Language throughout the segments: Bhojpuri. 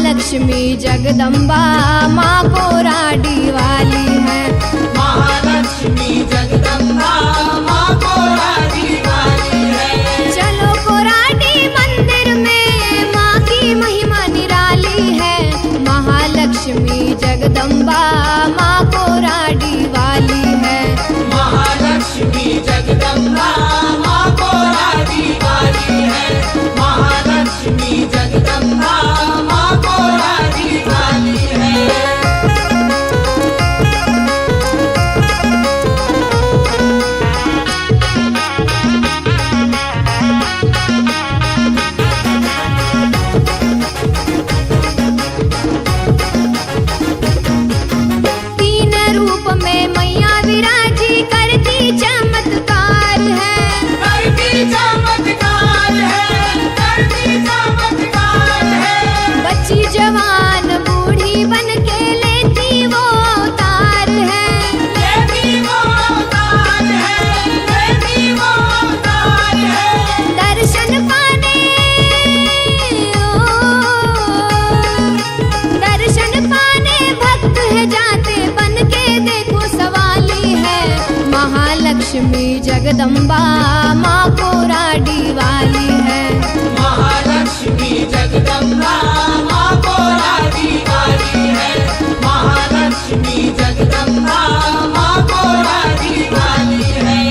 लक्ष्मी जगदम्बा माँ कोराडी वाली है। महालक्ष्मी जगदम्बा माँ कोराडी वाली है। चलो कोराडी मंदिर में माँ की महिमा निराली है। महालक्ष्मी जगदम्बा माँ कोराडी वाली है। महालक्ष्मी जगदम्बा माँ कोराडी वाली है। महालक्ष्मी जगदम्बा माँ कोराडी वाली है। तीन रूप में मैया विराजी करती चमत्कार है। करती चमत्कार है। करती चमत्कार है। बच्ची जवान बूढ़ी बन के लेती वो अवतार है। लेती वो अवतार है। लेती वो अवतार है। दर्शन पाने भक्त है जाते बन के देखो सवाली है। महालक्ष्मी जगदम्बा माँ कोराडी वाली है। महालक्ष्मी जगदम्बा माँ कोराडी वाली है। महालक्ष्मी जगदम्बा माँ कोराडी वाली है।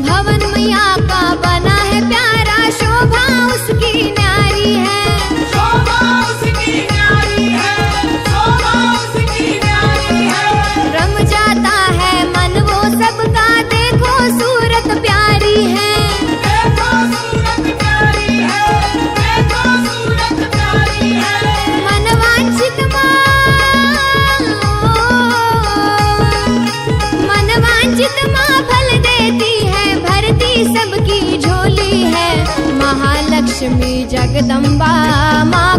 भवन मैया का बना है प्यारा, शोभा उसकी न्यारी है। शोभा उसकी न्यारी है। शोभा उसकी न्यारी है। रम जाता है मन वो सबका, देखो सूरत प्यारी है। देखो सूरत प्यारी है। देखो सूरत प्यारी है। मनवांछित माँ फल देती है, भरती सबकी झोली है। महालक्ष्मी जगदम्बा माँ